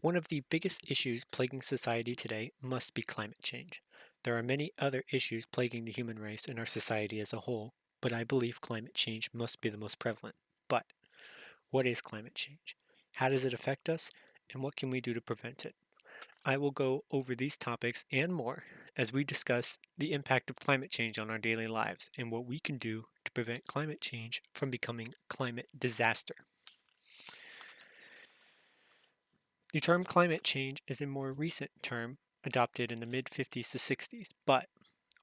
One of the biggest issues plaguing society today must be climate change. There are many other issues plaguing the human race and our society as a whole, but I believe climate change must be the most prevalent. But what is climate change? How does it affect us? And what can we do to prevent it? I will go over these topics and more as we discuss the impact of climate change on our daily lives and what we can do to prevent climate change from becoming climate disaster. The term climate change is a more recent term adopted in the mid 50s to 60s, but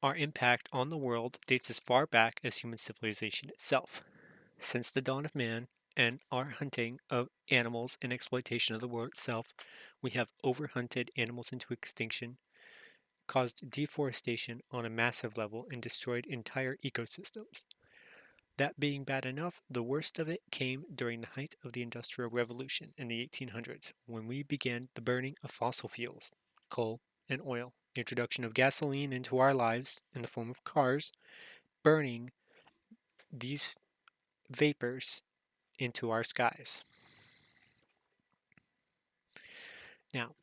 our impact on the world dates as far back as human civilization itself. Since the dawn of man and our hunting of animals and exploitation of the world itself, we have overhunted animals into extinction, caused deforestation on a massive level, and destroyed entire ecosystems. That being bad enough, the worst of it came during the height of the Industrial Revolution in the 1800s, when we began the burning of fossil fuels, coal, and oil, the introduction of gasoline into our lives in the form of cars, burning these vapors into our skies. Now,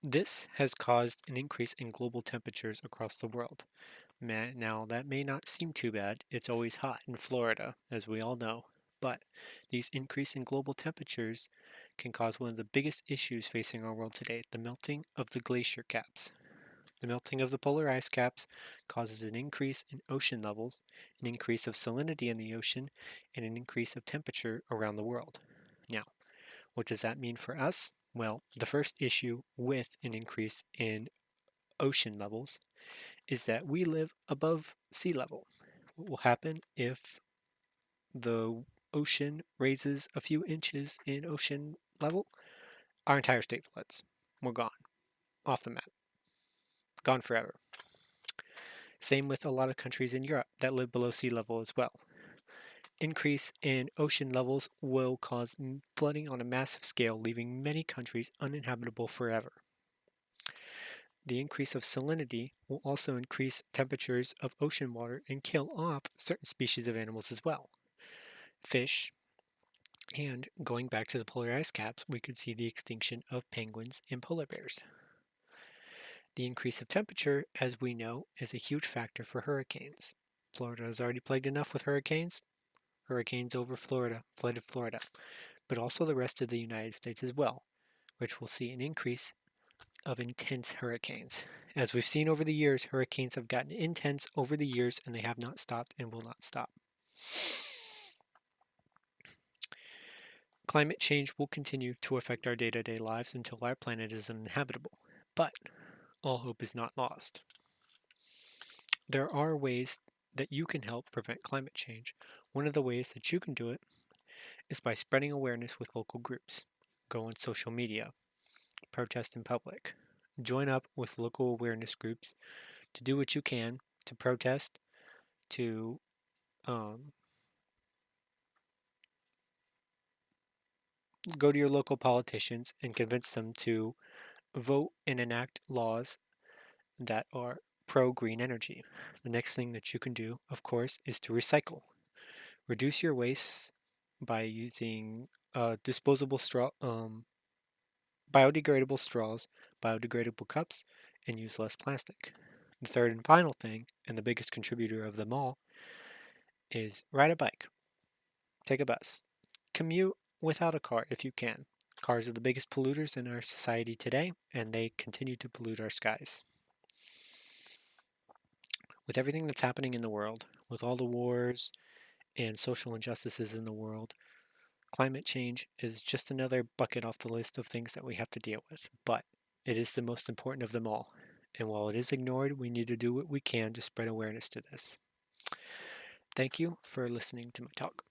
this has caused an increase in global temperatures across the world. Now, that may not seem too bad. It's always hot in Florida, as we all know. But these increase in global temperatures can cause one of the biggest issues facing our world today, the melting of the glacier caps. The melting of the polar ice caps causes an increase in ocean levels, an increase of salinity in the ocean, and an increase of temperature around the world. Now, what does that mean for us? Well, the first issue with an increase in ocean levels is that we live above sea level. What will happen if the ocean raises a few inches in ocean level? Our entire state floods. We're gone, off the map, gone forever. Same with a lot of countries in Europe that live below sea level as well. Increase in ocean levels will cause flooding on a massive scale, leaving many countries uninhabitable forever. The increase of salinity will also increase temperatures of ocean water and kill off certain species of animals as well. Fish, and going back to the polar ice caps, we could see the extinction of penguins and polar bears. The increase of temperature, as we know, is a huge factor for hurricanes. Florida is already plagued enough with hurricanes. Hurricanes over Florida, flooded Florida, but also the rest of the United States as well, which will see an increase of intense hurricanes. As we've seen over the years, hurricanes have gotten intense over the years and they have not stopped and will not stop. Climate change will continue to affect our day-to-day lives until our planet is uninhabitable, but all hope is not lost. There are ways that you can help prevent climate change. One of the ways that you can do it is by spreading awareness with local groups. Go on social media, protest in public, join up with local awareness groups to do what you can to protest, to um, go to your local politicians and convince them to vote and enact laws that are pro green energy. The next thing that you can do, of course, is to recycle. Reduce your waste by using disposable biodegradable straws, biodegradable cups, and use less plastic. The third and final thing, and the biggest contributor of them all, is ride a bike, take a bus, commute without a car if you can. Cars are the biggest polluters in our society today, and they continue to pollute our skies. With everything that's happening in the world, with all the wars and social injustices in the world, climate change is just another bucket off the list of things that we have to deal with, but it is the most important of them all. And while it is ignored, we need to do what we can to spread awareness to this. Thank you for listening to my talk.